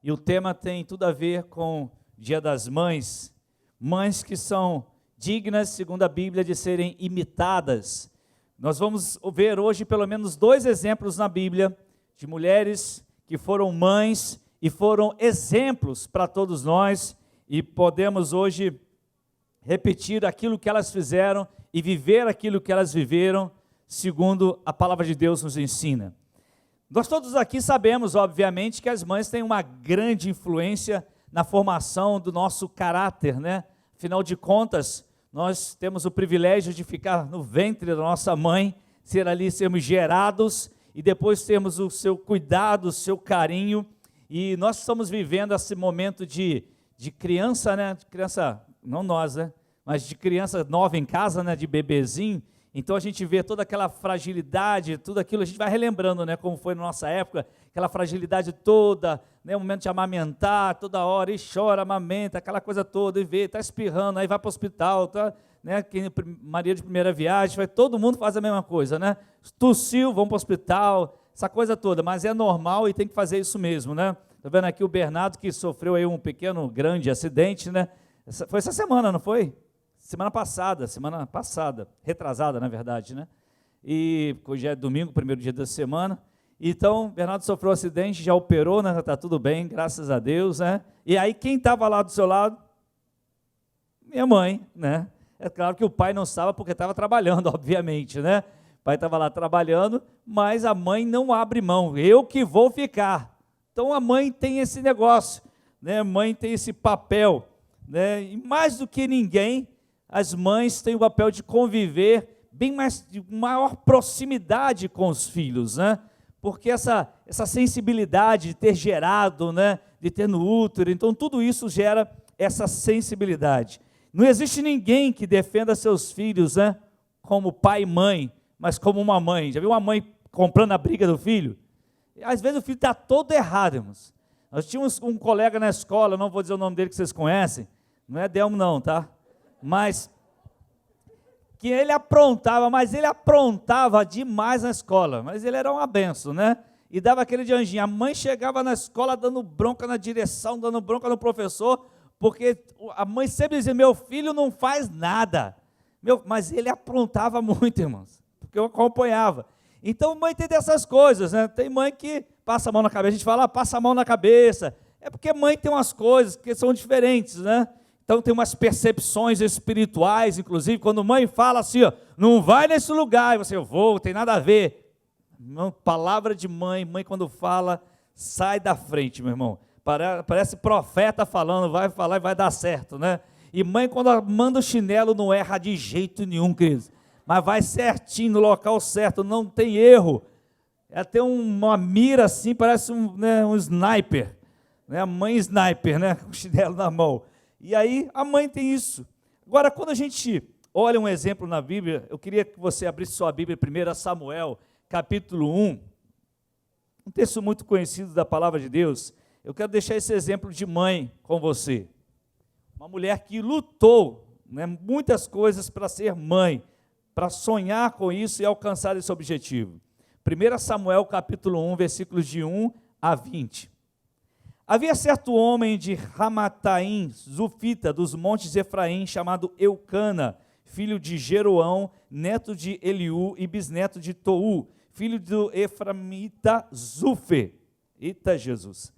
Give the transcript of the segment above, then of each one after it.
e o tema tem tudo a ver com o Dia das Mães, mães que são dignas, segundo a Bíblia, de serem imitadas. Nós vamos ver hoje pelo menos 2 exemplos na Bíblia de mulheres que foram mães e foram exemplos para todos nós, e podemos hoje repetir aquilo que elas fizeram e viver aquilo que elas viveram, segundo a palavra de Deus nos ensina. Nós todos aqui sabemos, obviamente, que as mães têm uma grande influência na formação do nosso caráter, né? Afinal de contas, nós temos o privilégio de ficar no ventre da nossa mãe, sermos gerados e depois termos o seu cuidado, o seu carinho, e nós estamos vivendo esse momento de criança, né? De criança, não nós, né? Mas de criança nova em casa, né? De bebezinho. Então a gente vê toda aquela fragilidade, tudo aquilo, a gente vai relembrando, né, como foi na nossa época, aquela fragilidade toda, né, o momento de amamentar, toda hora, e chora, amamenta, aquela coisa toda, e vê, está espirrando, aí vai para o hospital, tá, né, Maria de primeira viagem, todo mundo faz a mesma coisa, né, tossiu, vão para o hospital, essa coisa toda, mas é normal e tem que fazer isso mesmo, né. Estou vendo aqui o Bernardo, que sofreu aí um pequeno, grande acidente, né, foi essa semana, não foi? Semana passada, retrasada na verdade, né? E hoje é domingo, primeiro dia da semana. Então, Bernardo sofreu um acidente, já operou, né? Está tudo bem, graças a Deus, né? E aí, quem estava lá do seu lado? Minha mãe, né? É claro que o pai não estava porque estava trabalhando, obviamente, né? O pai estava lá trabalhando, mas a mãe não abre mão, eu que vou ficar. Então, a mãe tem esse negócio, né? A mãe tem esse papel, né? E mais do que ninguém, as mães têm o papel de conviver bem mais, de maior proximidade com os filhos, né? Porque essa sensibilidade de ter gerado, né? De ter no útero, então tudo isso gera essa sensibilidade. Não existe ninguém que defenda seus filhos, né? Como pai e mãe, mas como uma mãe. Já viu uma mãe comprando a briga do filho? Às vezes o filho está todo errado, irmãos. Nós tínhamos um colega na escola, não vou dizer o nome dele que vocês conhecem, não é Delmo não, tá? Mas que ele aprontava demais na escola, mas ele era uma benção, né? E dava aquele de anjinho. A mãe chegava na escola dando bronca na direção, dando bronca no professor, porque a mãe sempre dizia, meu filho não faz nada. Mas ele aprontava muito, irmãos, porque eu acompanhava. Então, mãe tem dessas coisas, né? Tem mãe que passa a mão na cabeça, a gente fala, passa a mão na cabeça. É porque mãe tem umas coisas que são diferentes, né? Então tem umas percepções espirituais, inclusive, quando mãe fala assim, ó, não vai nesse lugar, e você, eu vou, tem nada a ver. Não, palavra de mãe, mãe quando fala, sai da frente, meu irmão. Parece profeta falando, vai falar e vai dar certo, né? E mãe quando manda o chinelo não erra de jeito nenhum, queridos. Mas vai certinho, no local certo, não tem erro. Ela tem uma mira assim, parece um sniper, né? A mãe sniper, né? Com o chinelo na mão. E aí a mãe tem isso. Agora, quando a gente olha um exemplo na Bíblia, eu queria que você abrisse sua Bíblia, 1 Samuel, capítulo 1, um texto muito conhecido da palavra de Deus. Eu quero deixar esse exemplo de mãe com você. Uma mulher que lutou, né, muitas coisas para ser mãe, para sonhar com isso e alcançar esse objetivo. 1 Samuel, capítulo 1, versículos de 1 a 20. Havia certo homem de Ramataim, Zufita, dos montes de Efraim, chamado Eucana, filho de Jeroão, neto de Eliú e bisneto de Tou, filho do Efraimita Zufe. Eita Jesus!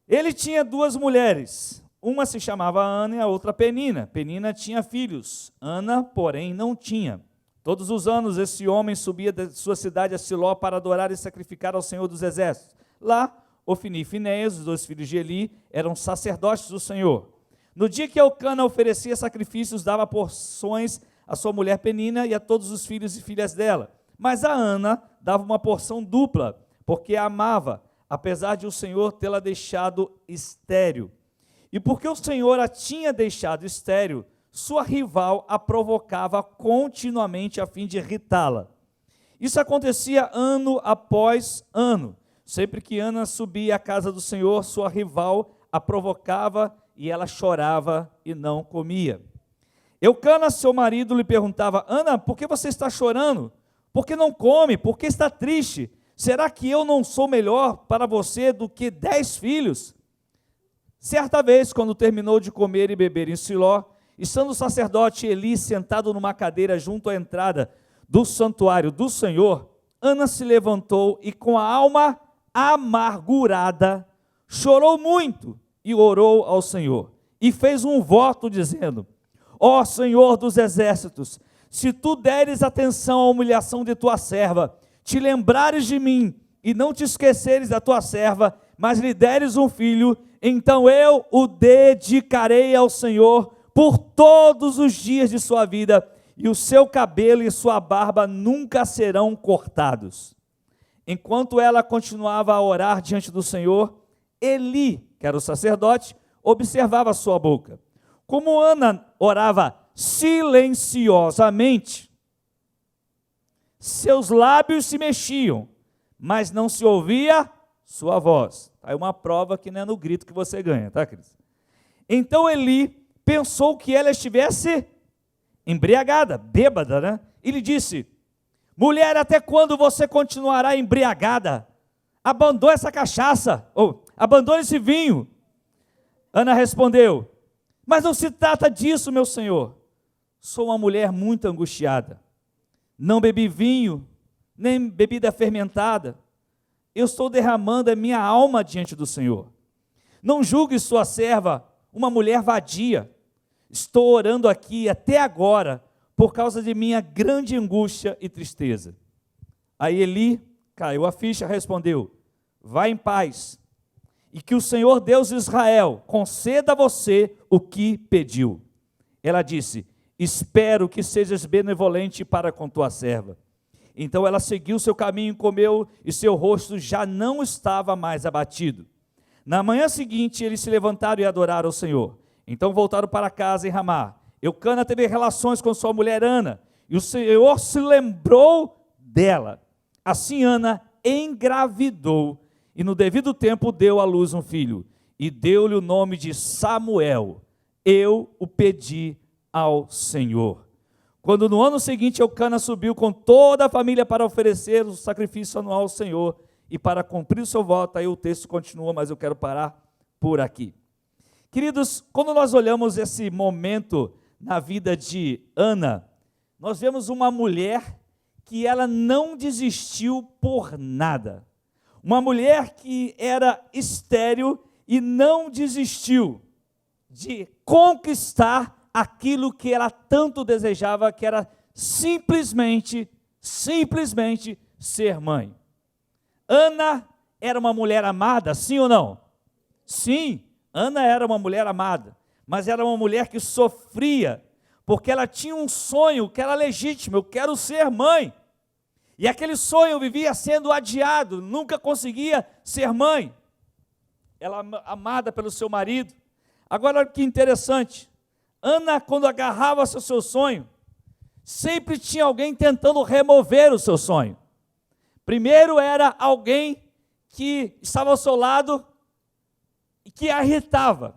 Ele tinha 2 mulheres, uma se chamava Ana e a outra Penina. Penina tinha filhos, Ana, porém, não tinha. Todos os anos esse homem subia de sua cidade a Siló para adorar e sacrificar ao Senhor dos Exércitos. Lá, Ofni e Finéias, os 2 filhos de Eli, eram sacerdotes do Senhor. No dia que Eucana oferecia sacrifícios, dava porções à sua mulher Penina e a todos os filhos e filhas dela. Mas a Ana dava uma porção dupla, porque a amava, apesar de o Senhor tê-la deixado estéril. E porque o Senhor a tinha deixado estéril, sua rival a provocava continuamente a fim de irritá-la. Isso acontecia ano após ano. Sempre que Ana subia à casa do Senhor, sua rival a provocava e ela chorava e não comia. Eucana, seu marido, lhe perguntava, Ana, por que você está chorando? Por que não come? Por que está triste? Será que eu não sou melhor para você do que 10 filhos? Certa vez, quando terminou de comer e beber em Siló, estando o sacerdote Eli sentado numa cadeira junto à entrada do santuário do Senhor, Ana se levantou e, com a alma amargurada, chorou muito e orou ao Senhor. E fez um voto dizendo: ó Senhor dos exércitos, se tu deres atenção à humilhação de tua serva, te lembrares de mim e não te esqueceres da tua serva, mas lhe deres um filho, então eu o dedicarei ao Senhor por todos os dias de sua vida, e o seu cabelo e sua barba nunca serão cortados. Enquanto ela continuava a orar diante do Senhor, Eli, que era o sacerdote, observava sua boca. Como Ana orava silenciosamente, seus lábios se mexiam, mas não se ouvia sua voz. Aí uma prova que não é no grito que você ganha, tá, Cris? Então Eli pensou que ela estivesse embriagada, bêbada, né? E lhe disse: mulher, até quando você continuará embriagada? Abandone essa cachaça, ou abandone esse vinho. Ana respondeu: mas não se trata disso, meu senhor. Sou uma mulher muito angustiada. Não bebi vinho, nem bebida fermentada. Eu estou derramando a minha alma diante do Senhor. Não julgue sua serva uma mulher vadia. Estou orando aqui até agora por causa de minha grande angústia e tristeza. Aí Eli caiu a ficha, respondeu: vá em paz, e que o Senhor Deus de Israel conceda a você o que pediu. Ela disse: espero que sejas benevolente para com tua serva. Então ela seguiu seu caminho e comeu, e seu rosto já não estava mais abatido. Na manhã seguinte, eles se levantaram e adoraram o Senhor. Então voltaram para casa em Ramá. Eucana teve relações com sua mulher Ana, e o Senhor se lembrou dela. Assim Ana engravidou, e no devido tempo deu à luz um filho, e deu-lhe o nome de Samuel. Eu o pedi ao Senhor. Quando no ano seguinte Eucana subiu com toda a família para oferecer o sacrifício anual ao Senhor e para cumprir o seu voto, aí o texto continua, mas eu quero parar por aqui. Queridos, quando nós olhamos esse momento na vida de Ana, nós vemos uma mulher que ela não desistiu por nada. Uma mulher que era estéril e não desistiu de conquistar aquilo que ela tanto desejava, que era simplesmente ser mãe. Ana era uma mulher amada, sim ou não? Sim, Ana era uma mulher amada, mas era uma mulher que sofria, porque ela tinha um sonho que era legítimo: eu quero ser mãe. E aquele sonho vivia sendo adiado, nunca conseguia ser mãe. Ela amada pelo seu marido. Agora, olha que interessante, Ana, quando agarrava-se ao seu sonho, sempre tinha alguém tentando remover o seu sonho. Primeiro era alguém que estava ao seu lado e que a irritava.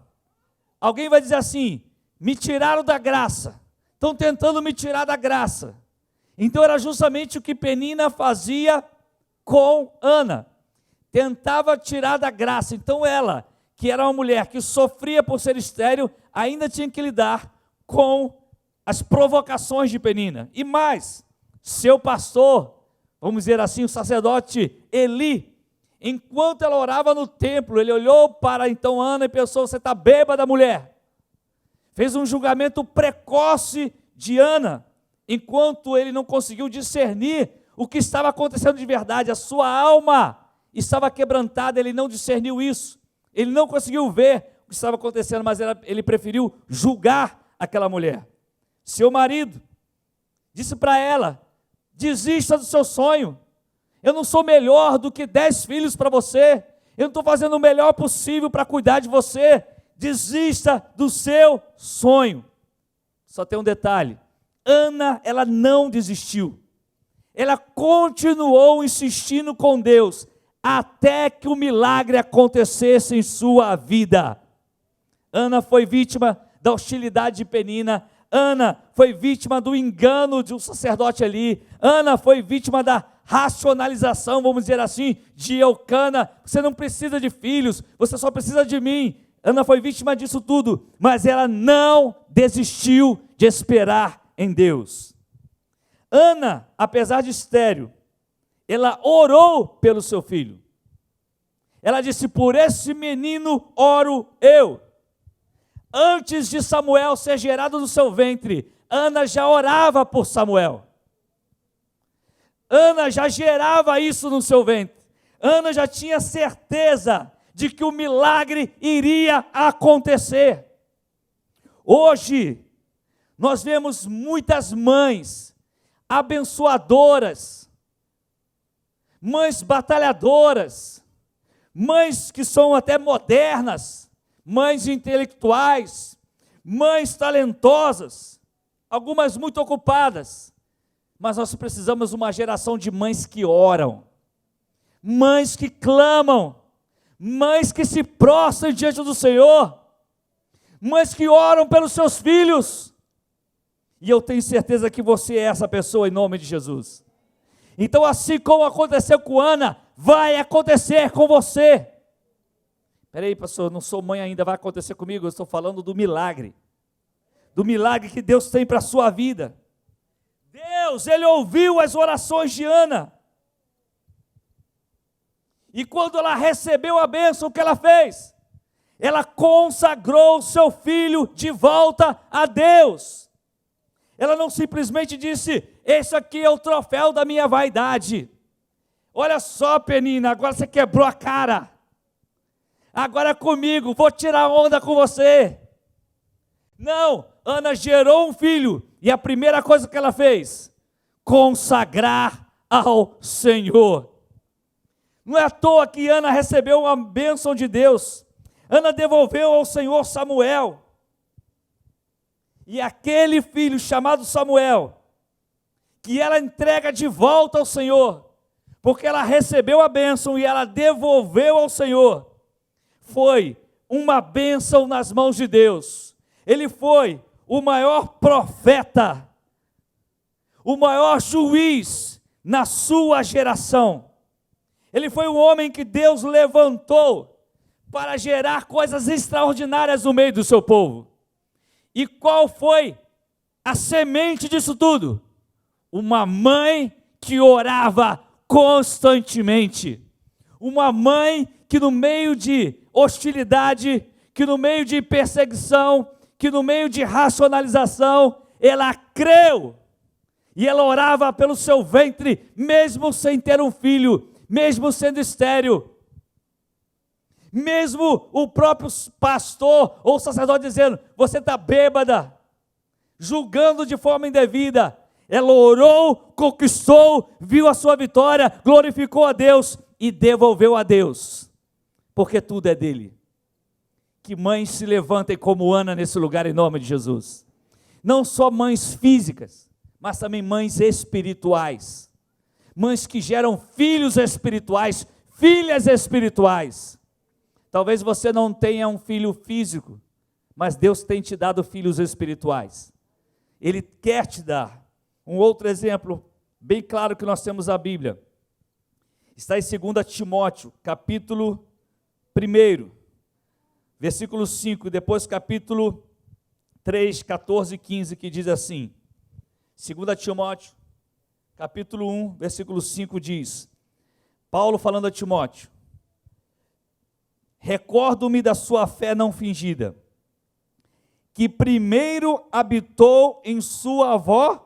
Alguém vai dizer assim: me tiraram da graça, estão tentando me tirar da graça. Então era justamente o que Penina fazia com Ana, tentava tirar da graça. Então ela, que era uma mulher que sofria por ser estéril, ainda tinha que lidar com as provocações de Penina. E mais, seu pastor, vamos dizer assim, o sacerdote Eli, enquanto ela orava no templo, ele olhou para então Ana e pensou: você está bêbada, mulher. Fez um julgamento precoce de Ana, enquanto ele não conseguiu discernir o que estava acontecendo de verdade. A sua alma estava quebrantada, ele não discerniu isso. Ele não conseguiu ver o que estava acontecendo, mas ele preferiu julgar aquela mulher. Seu marido disse para ela: desista do seu sonho. Eu não sou melhor do que 10 filhos para você. Eu não estou fazendo o melhor possível para cuidar de você. Desista do seu sonho. Só tem um detalhe: Ana, ela não desistiu. Ela continuou insistindo com Deus, até que o milagre acontecesse em sua vida. Ana foi vítima da hostilidade de Penina. Ana foi vítima do engano de um sacerdote ali. Ana foi vítima da racionalização, vamos dizer assim, de Eucana. Você não precisa de filhos, você só precisa de mim. Ana foi vítima disso tudo, mas ela não desistiu de esperar em Deus. Ana, apesar de estéril, ela orou pelo seu filho. Ela disse: por esse menino oro eu. Antes de Samuel ser gerado no seu ventre, Ana já orava por Samuel. Ana já gerava isso no seu ventre. Ana já tinha certeza de que o milagre iria acontecer. Hoje, nós vemos muitas mães abençoadoras, mães batalhadoras, mães que são até modernas, mães intelectuais, mães talentosas, algumas muito ocupadas, mas nós precisamos de uma geração de mães que oram, mães que clamam, mães que se prostram diante do Senhor, mães que oram pelos seus filhos, e eu tenho certeza que você é essa pessoa em nome de Jesus. Então, assim como aconteceu com Ana, vai acontecer com você. Espera aí, pastor, eu não sou mãe ainda, vai acontecer comigo? Eu estou falando do milagre que Deus tem para a sua vida. Deus, Ele ouviu as orações de Ana, e quando ela recebeu a bênção, o que ela fez? Ela consagrou o seu filho de volta a Deus. Ela não simplesmente disse: esse aqui é o troféu da minha vaidade. Olha só, Penina, agora você quebrou a cara. Agora é comigo, vou tirar onda com você. Não, Ana gerou um filho, e a primeira coisa que ela fez: consagrar ao Senhor. Não é à toa que Ana recebeu uma bênção de Deus. Ana devolveu ao Senhor Samuel. E aquele filho chamado Samuel, que ela entrega de volta ao Senhor, porque ela recebeu a bênção e ela devolveu ao Senhor, foi uma bênção nas mãos de Deus. Ele foi o maior profeta, o maior juiz na sua geração. Ele foi um homem que Deus levantou para gerar coisas extraordinárias no meio do seu povo. E qual foi a semente disso tudo? Uma mãe que orava constantemente. Uma mãe que no meio de hostilidade, que no meio de perseguição, que no meio de racionalização, ela creu. E ela orava pelo seu ventre, mesmo sem ter um filho, mesmo sendo estéril. Mesmo o próprio pastor ou sacerdote dizendo: você está bêbada, julgando de forma indevida, ela orou, conquistou, viu a sua vitória, glorificou a Deus e devolveu a Deus, porque tudo é dele. Que mães se levantem como Ana nesse lugar em nome de Jesus. Não só mães físicas, mas também mães espirituais, mães que geram filhos espirituais, filhas espirituais. Talvez você não tenha um filho físico, mas Deus tem te dado filhos espirituais. Ele quer te dar. Um outro exemplo bem claro que nós temos na Bíblia, está em 2 Timóteo, capítulo 1, versículo 5, depois capítulo 3, 14 e 15, que diz assim, 2 Timóteo, capítulo 1, versículo 5 diz, Paulo falando a Timóteo: recordo-me da sua fé não fingida, que primeiro habitou em sua avó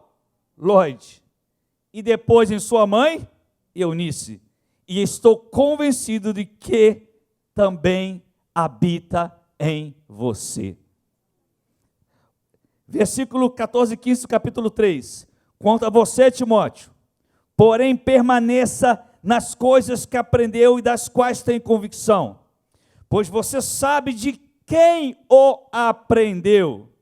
Lóide, e depois em sua mãe Eunice, e estou convencido de que também habita em você. Versículo 14 e 15, capítulo 3. Quanto a você, Timóteo, porém permaneça nas coisas que aprendeu e das quais tem convicção, pois você sabe de quem o aprendeu,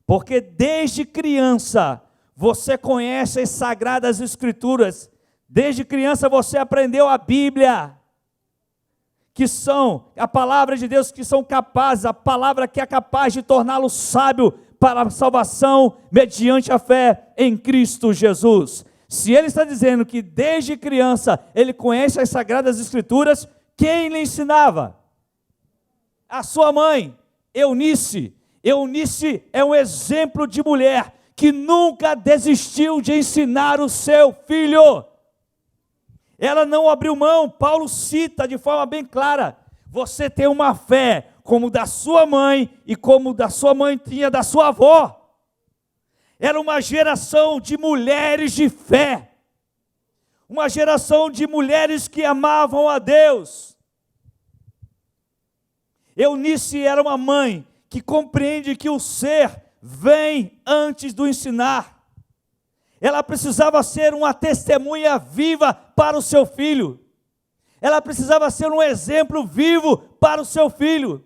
porque desde criança você conhece as sagradas escrituras, desde criança você aprendeu a Bíblia, que são a palavra de Deus, que são capazes, a palavra que é capaz de torná-lo sábio para a salvação mediante a fé em Cristo Jesus. Se ele está dizendo que desde criança ele conhece as sagradas escrituras, quem lhe ensinava? A sua mãe, Eunice é um exemplo de mulher que nunca desistiu de ensinar o seu filho. Ela não abriu mão. Paulo cita de forma bem clara: você tem uma fé como da sua mãe e como da sua mãe tinha da sua avó. Era uma geração de mulheres de fé, uma geração de mulheres que amavam a Deus. Eunice era uma mãe que compreende que o ser vem antes do ensinar. Ela precisava ser uma testemunha viva para o seu filho. Ela precisava ser um exemplo vivo para o seu filho.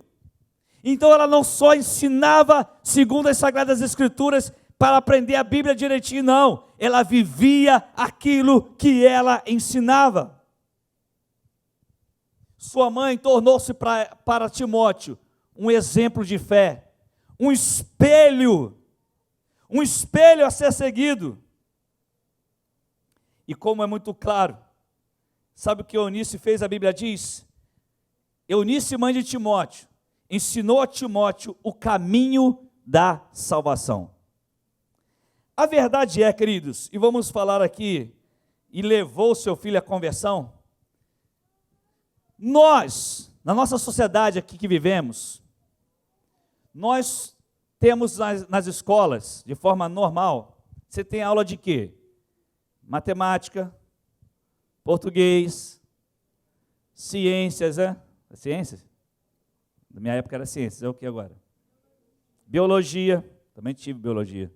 Então ela não só ensinava segundo as Sagradas Escrituras para aprender a Bíblia direitinho, não. Ela vivia aquilo que ela ensinava. Sua mãe tornou-se para Timóteo um exemplo de fé, um espelho a ser seguido. E como é muito claro, sabe o que Eunice fez? A Bíblia diz: Eunice, mãe de Timóteo, ensinou a Timóteo o caminho da salvação. A verdade é, queridos, e vamos falar aqui, e levou seu filho à conversão. Nós, na nossa sociedade aqui que vivemos, nós temos nas escolas, de forma normal, você tem aula de quê? Matemática, português, ciências, Ciências? Na minha época era ciências, é o que agora? Biologia, também tive biologia.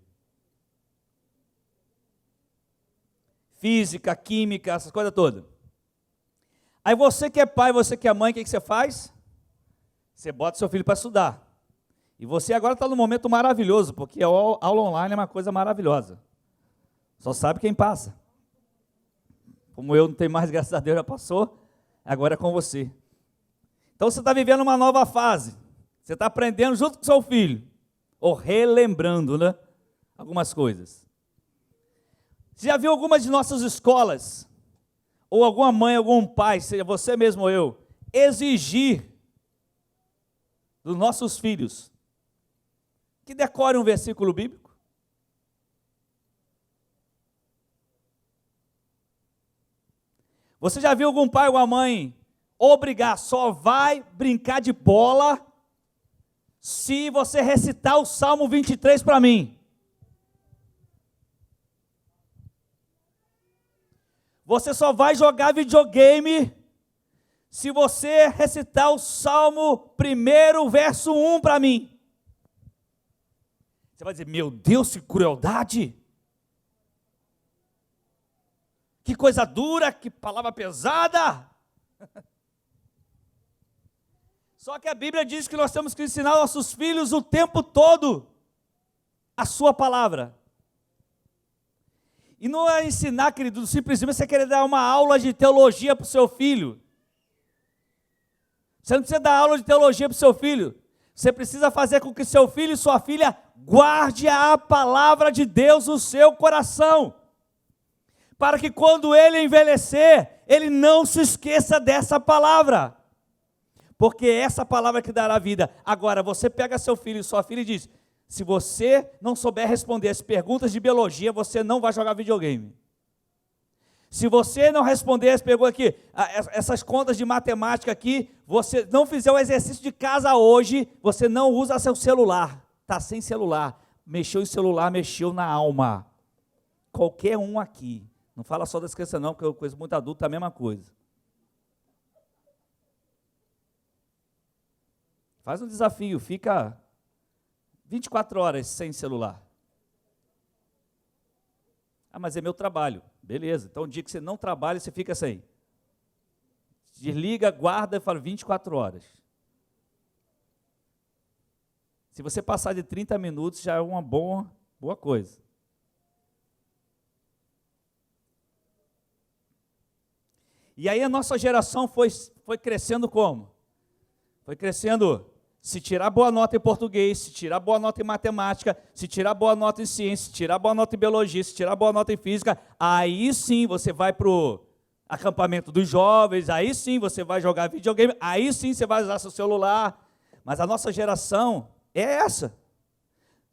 Física, química, essas coisas todas. Aí você que é pai, você que é mãe, o que você faz? Você bota seu filho para estudar. E você agora está num momento maravilhoso, porque a aula online é uma coisa maravilhosa. Só sabe quem passa. Como eu não tenho mais, graças a Deus, já passou, agora é com você. Então você está vivendo uma nova fase. Você está aprendendo junto com seu filho, ou relembrando, né? Algumas coisas. Você já viu algumas de nossas escolas, ou alguma mãe, algum pai, seja você mesmo ou eu, exigir dos nossos filhos que decorem um versículo bíblico? Você já viu algum pai ou alguma mãe obrigar, só vai brincar de bola se você recitar o Salmo 23 para mim? Você só vai jogar videogame se você recitar o Salmo 1, verso 1 para mim. Você vai dizer: meu Deus, que crueldade! Que coisa dura, que palavra pesada! Só que a Bíblia diz que nós temos que ensinar nossos filhos o tempo todo a sua palavra. E não é ensinar, querido, simplesmente você querer dar uma aula de teologia para o seu filho. Você não precisa dar aula de teologia para o seu filho. Você precisa fazer com que seu filho e sua filha guarde a palavra de Deus no seu coração, para que quando ele envelhecer, ele não se esqueça dessa palavra, porque é essa palavra que dará vida. Agora, você pega seu filho e sua filha e diz: se você não souber responder as perguntas de biologia, você não vai jogar videogame. Se você não responder as perguntas aqui, essas contas de matemática aqui, você não fizer o exercício de casa hoje, você não usa seu celular. Está sem celular. Mexeu em celular, mexeu na alma. Qualquer um aqui. Não fala só das crianças não, porque eu conheço muito adulto, é a mesma coisa. Faz um desafio, fica 24 horas sem celular. Ah, mas é meu trabalho. Beleza, então o dia que você não trabalha, você fica sem. Desliga, guarda e fala 24 horas. Se você passar de 30 minutos, já é uma boa coisa. E aí a nossa geração foi crescendo como? Foi crescendo, se tirar boa nota em português, se tirar boa nota em matemática, se tirar boa nota em ciência, se tirar boa nota em biologia, se tirar boa nota em física, aí sim você vai para o acampamento dos jovens, aí sim você vai jogar videogame, aí sim você vai usar seu celular. Mas a nossa geração é essa.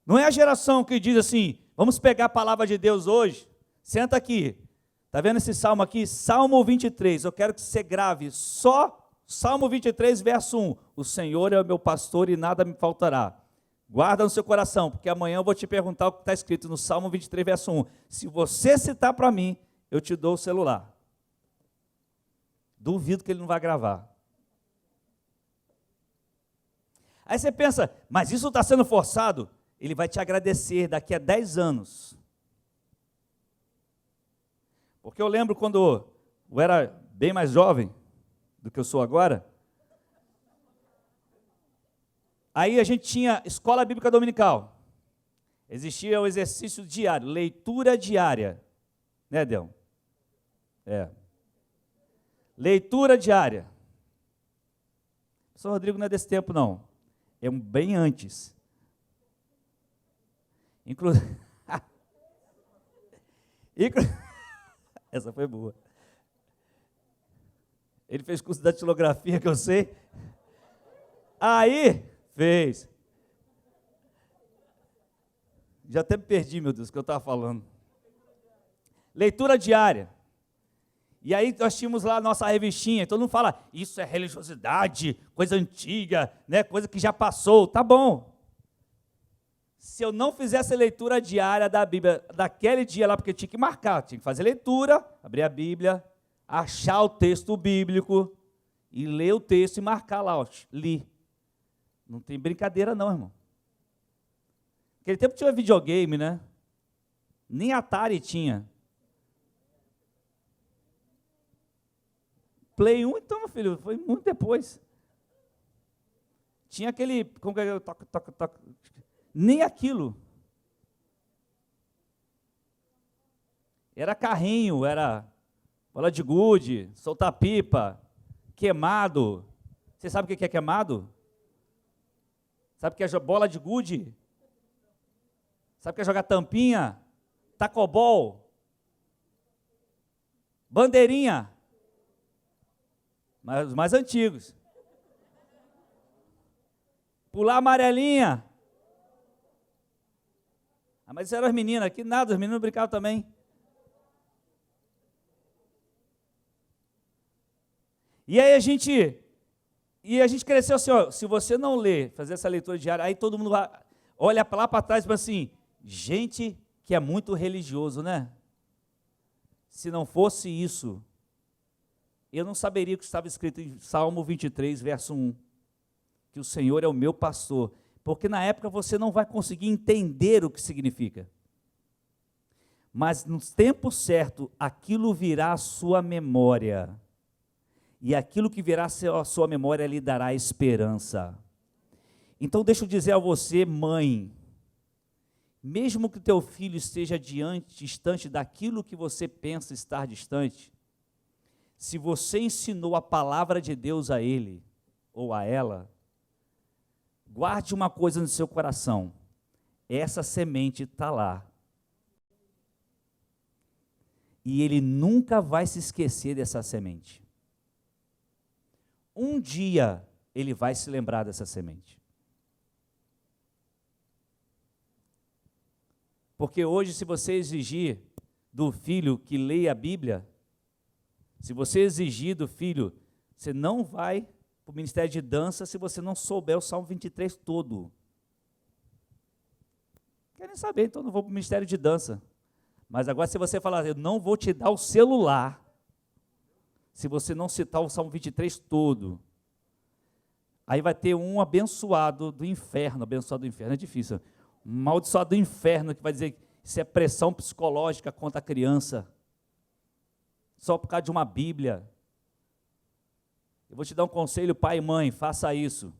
Não é a geração que diz assim, vamos pegar a palavra de Deus hoje, senta aqui. Está vendo esse salmo aqui? Salmo 23, eu quero que você grave só Salmo 23, verso 1. O Senhor é o meu pastor e nada me faltará. Guarda no seu coração, porque amanhã eu vou te perguntar o que está escrito no Salmo 23, verso 1. Se você citar para mim, eu te dou o celular. Duvido que ele não vai gravar. Aí você pensa, mas isso está sendo forçado? Ele vai te agradecer daqui a 10 anos. Porque eu lembro quando eu era bem mais jovem do que eu sou agora, aí a gente tinha escola bíblica dominical. Existia o exercício diário, leitura diária. Né, Del? É. Leitura diária. O professor Rodrigo não é desse tempo, não. É bem antes. Essa foi boa. Ele fez curso de datilografia, que eu sei. Aí, fez. Já até me perdi, meu Deus, o que eu estava falando. Leitura diária. E aí nós tínhamos lá a nossa revistinha, todo mundo fala, isso é religiosidade, coisa antiga, né, coisa que já passou, tá bom. Se eu não fizesse a leitura diária da Bíblia, daquele dia lá, porque eu tinha que marcar, tinha que fazer leitura, abrir a Bíblia, achar o texto bíblico, e ler o texto e marcar lá, ó, li. Não tem brincadeira não, irmão. Naquele tempo tinha videogame, né? Nem Atari tinha. Play 1, então, meu filho, foi muito depois. Tinha aquele, como que é, toca. Nem aquilo. Era carrinho, era bola de gude, soltar pipa, queimado. Você sabe o que é queimado? Sabe o que é bola de gude? Sabe o que é jogar tampinha? Tacobol? Bandeirinha? Mas os mais antigos. Pular amarelinha. Ah, mas isso eram as meninas, aqui nada, os meninos brincavam também. E aí a gente cresceu assim, ó, se você não ler, fazer essa leitura diária, aí todo mundo vai, olha lá para trás e fala assim, gente que é muito religioso, né? Se não fosse isso, eu não saberia o que estava escrito em Salmo 23, verso 1, que o Senhor é o meu pastor, porque na época você não vai conseguir entender o que significa. Mas no tempo certo, aquilo virá à sua memória. E aquilo que virá à sua memória lhe dará esperança. Então deixa eu dizer a você, mãe, mesmo que teu filho esteja distante daquilo que você pensa estar distante, se você ensinou a palavra de Deus a ele ou a ela, guarde uma coisa no seu coração, essa semente está lá. E ele nunca vai se esquecer dessa semente. Um dia ele vai se lembrar dessa semente. Porque hoje, se você exigir do filho que leia a Bíblia, se você exigir do filho, você não vai para o ministério de dança se você não souber o Salmo 23 todo. Querem saber, então não vou para o ministério de dança. Mas agora se você falar, eu não vou te dar o celular, se você não citar o Salmo 23 todo, aí vai ter um abençoado do inferno é difícil, um amaldiçoado do inferno que vai dizer que isso é pressão psicológica contra a criança, só por causa de uma Bíblia. Eu vou te dar um conselho, pai e mãe, faça isso,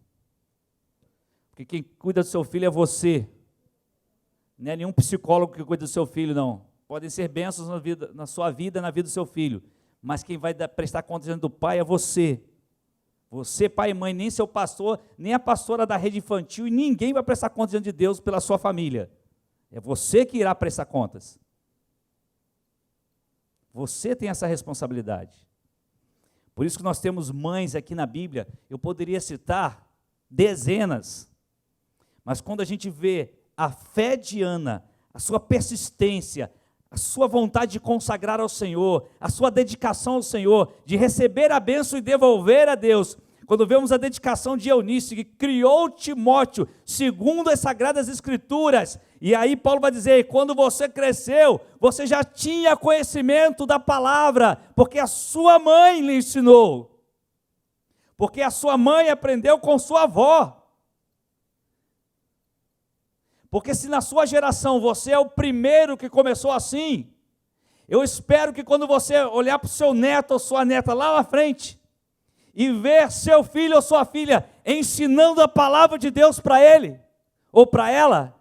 porque quem cuida do seu filho é você, não é nenhum psicólogo que cuida do seu filho, não. Podem ser bênçãos na sua vida, na vida do seu filho, mas quem vai prestar conta diante do pai é você. Você, pai e mãe, nem seu pastor, nem a pastora da rede infantil, e ninguém vai prestar conta diante de Deus pela sua família. É você que irá prestar contas. Você tem essa responsabilidade. Por isso que nós temos mães aqui na Bíblia, eu poderia citar dezenas. Mas quando a gente vê a fé de Ana, a sua persistência, a sua vontade de consagrar ao Senhor, a sua dedicação ao Senhor, de receber a bênção e devolver a Deus. Quando vemos a dedicação de Eunice, que criou Timóteo, segundo as Sagradas Escrituras, e aí Paulo vai dizer, quando você cresceu, você já tinha conhecimento da palavra, porque a sua mãe lhe ensinou, porque a sua mãe aprendeu com sua avó. Porque se na sua geração você é o primeiro que começou assim, eu espero que quando você olhar para o seu neto ou sua neta lá na frente, e ver seu filho ou sua filha ensinando a palavra de Deus para ele, ou para ela,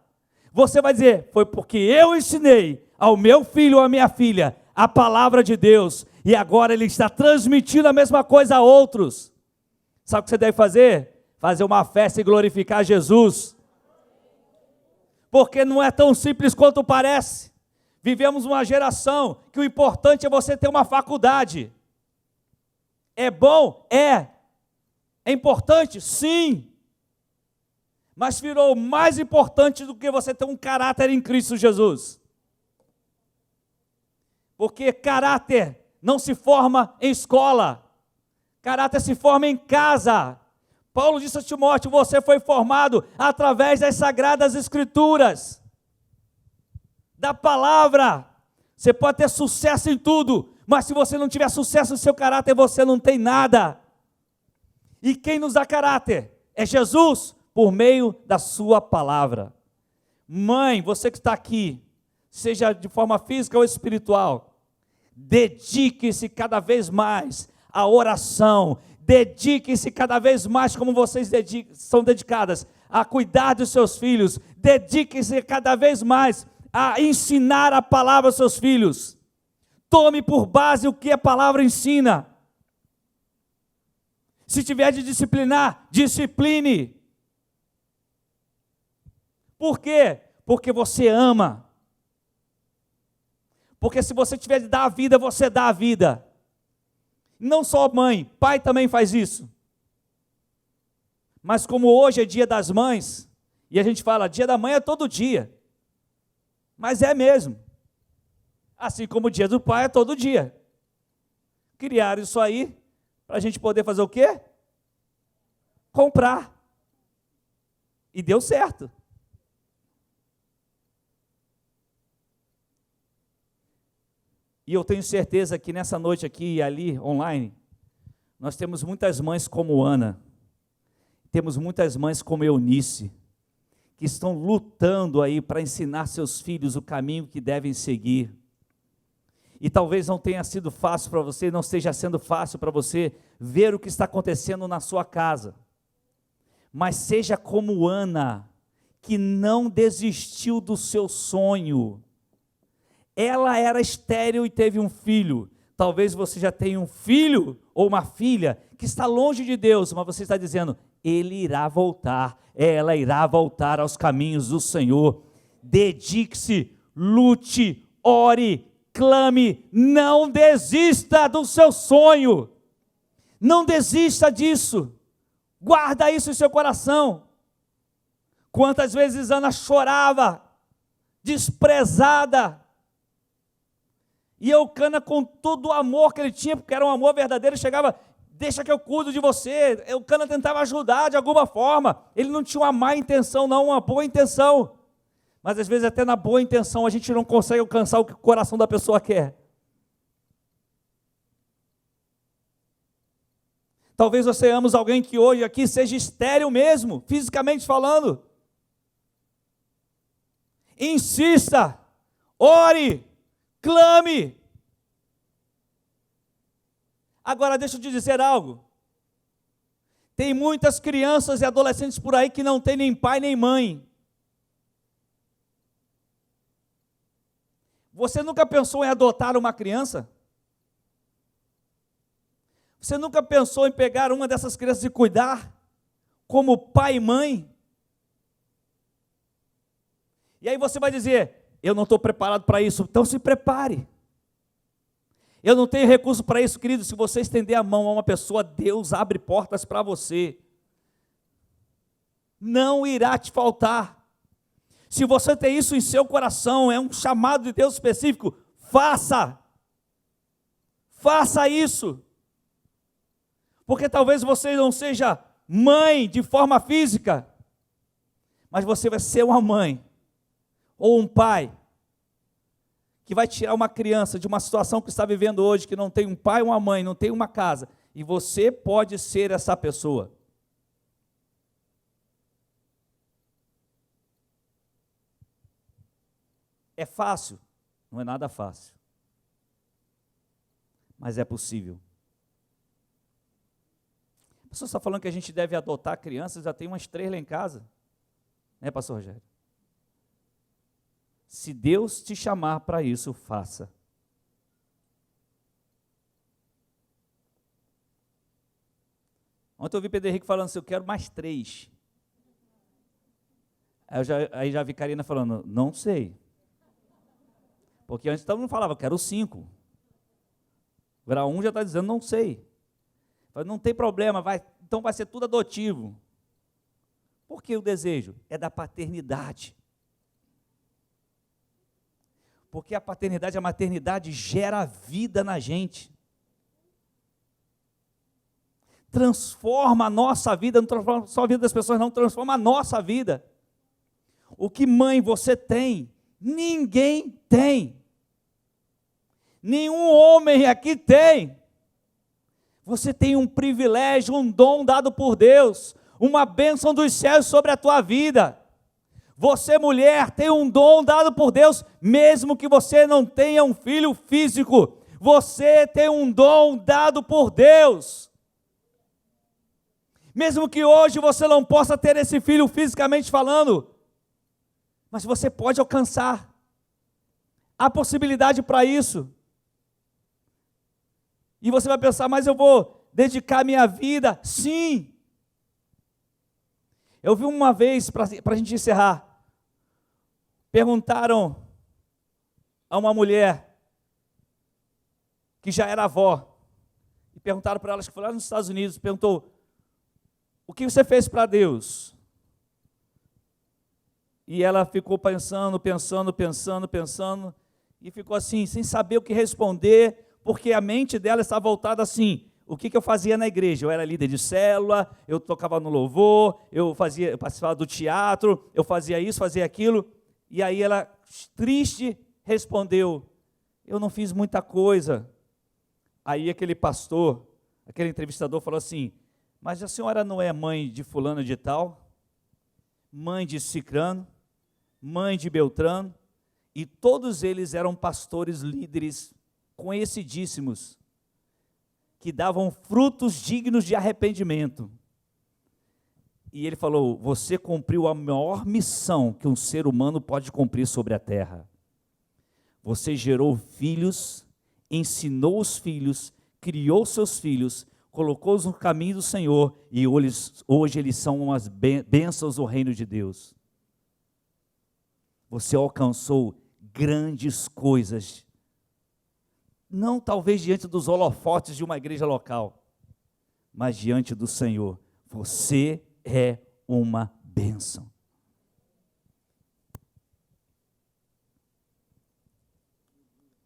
você vai dizer, foi porque eu ensinei ao meu filho ou à minha filha a palavra de Deus, e agora ele está transmitindo a mesma coisa a outros. Sabe o que você deve fazer? Fazer uma festa e glorificar Jesus. Porque não é tão simples quanto parece. Vivemos uma geração que o importante é você ter uma faculdade. É bom? É. É importante? Sim. Mas virou mais importante do que você ter um caráter em Cristo Jesus. Porque caráter não se forma em escola. Caráter se forma em casa. Paulo disse a Timóteo, você foi formado através das Sagradas Escrituras, da palavra. Você pode ter sucesso em tudo, mas se você não tiver sucesso no seu caráter, você não tem nada. E quem nos dá caráter? É Jesus, por meio da sua palavra. Mãe, você que está aqui, seja de forma física ou espiritual, dedique-se cada vez mais à oração, dediquem-se cada vez mais, como vocês são dedicadas, a cuidar dos seus filhos, dediquem-se cada vez mais a ensinar a palavra aos seus filhos. Tome por base o que a palavra ensina. Se tiver de disciplinar, discipline. Por quê? Porque você ama. Porque se você tiver de dar a vida, você dá a vida. Não só mãe, pai também faz isso. Mas como hoje é dia das mães, e a gente fala, dia da mãe é todo dia. Mas é mesmo. Assim como o dia do pai é todo dia. Criaram isso aí, para a gente poder fazer o quê? Comprar. E deu certo. E eu tenho certeza que nessa noite aqui e ali, online, nós temos muitas mães como Ana, temos muitas mães como Eunice, que estão lutando aí para ensinar seus filhos o caminho que devem seguir. E talvez não tenha sido fácil para você, não esteja sendo fácil para você ver o que está acontecendo na sua casa. Mas seja como Ana, que não desistiu do seu sonho. Ela era estéril e teve um filho. Talvez você já tenha um filho ou uma filha que está longe de Deus, mas você está dizendo, ele irá voltar, ela irá voltar aos caminhos do Senhor. Dedique-se, lute, ore, clame, não desista do seu sonho. Não desista disso. Guarda isso em seu coração. Quantas vezes Ana chorava, desprezada, e Eucana, com todo o amor que ele tinha, porque era um amor verdadeiro, chegava, deixa que eu cuido de você. Eucana tentava ajudar de alguma forma. Ele não tinha uma má intenção, não, uma boa intenção. Mas às vezes até na boa intenção a gente não consegue alcançar o que o coração da pessoa quer. Talvez você ame alguém que hoje aqui seja estéril mesmo, fisicamente falando. Insista, ore, clame. Agora deixa eu te dizer algo. Tem muitas crianças e adolescentes por aí que não tem nem pai nem mãe. Você nunca pensou em adotar uma criança? Você nunca pensou em pegar uma dessas crianças e cuidar como pai e mãe? E aí você vai dizer, eu não estou preparado para isso, então se prepare. Eu não tenho recurso para isso, querido. Se você estender a mão a uma pessoa, Deus abre portas para você. não irá te faltar. Se você tem isso em seu coração, é um chamado de Deus específico, faça isso, porque talvez você não seja mãe de forma física, mas você vai ser uma mãe, ou um pai, que vai tirar uma criança de uma situação que está vivendo hoje, que não tem um pai ou uma mãe, não tem uma casa, e você pode ser essa pessoa. É fácil? Não é nada fácil. Mas é possível. A pessoa está falando que a gente deve adotar crianças, já tem umas 3 lá em casa. Né, pastor Rogério? Se Deus te chamar para isso, faça. Ontem eu vi Pedro Henrique falando assim, eu quero mais 3. Aí já vi Karina falando, não sei. Porque antes todo mundo falava, eu quero 5. Grau 1 já está dizendo, não sei. Mas não tem problema, então vai ser tudo adotivo. Por que o desejo? É da paternidade. Porque a paternidade, a maternidade gera vida na gente. Transforma a nossa vida, não transforma só a vida das pessoas, não, transforma a nossa vida. O que mãe você tem, ninguém tem. Nenhum homem aqui tem. Você tem um privilégio, um dom dado por Deus, uma bênção dos céus sobre a tua vida. Você, mulher, tem um dom dado por Deus, mesmo que você não tenha um filho físico, você tem um dom dado por Deus. Mesmo que hoje você não possa ter esse filho fisicamente falando, mas você pode alcançar. Há possibilidade para isso. E você vai pensar, mas eu vou dedicar minha vida? Sim. Eu vi uma vez, para a gente encerrar, perguntaram a uma mulher que já era avó, e perguntaram para ela, acho que foi lá nos Estados Unidos, perguntou, o que você fez para Deus? E ela ficou pensando, e ficou assim, sem saber o que responder, porque a mente dela estava voltada assim, o que eu fazia na igreja? Eu era líder de célula, eu tocava no louvor, eu participava do teatro, eu fazia isso, fazia aquilo, e aí ela, triste, respondeu, eu não fiz muita coisa. Aí aquele pastor, aquele entrevistador falou assim, mas a senhora não é mãe de fulano de tal, mãe de cicrano, mãe de Beltrano, e todos eles eram pastores líderes conhecidíssimos, que davam frutos dignos de arrependimento. E ele falou, você cumpriu a maior missão que um ser humano pode cumprir sobre a terra. Você gerou filhos, ensinou os filhos, criou seus filhos, colocou-os no caminho do Senhor, e hoje eles são umas bênçãos do reino de Deus. Você alcançou grandes coisas, não talvez diante dos holofotes de uma igreja local, mas diante do Senhor. Você é uma bênção.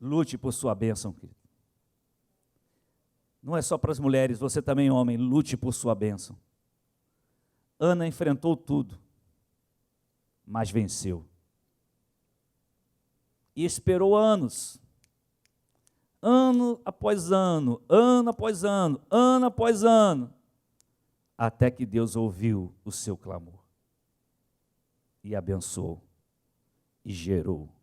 Lute por sua bênção, querido. Não é só para as mulheres, você também, homem, lute por sua bênção. Ana enfrentou tudo, mas venceu. E esperou anos, ano após ano, ano após ano, ano após ano, até que Deus ouviu o seu clamor, e abençoou, e gerou.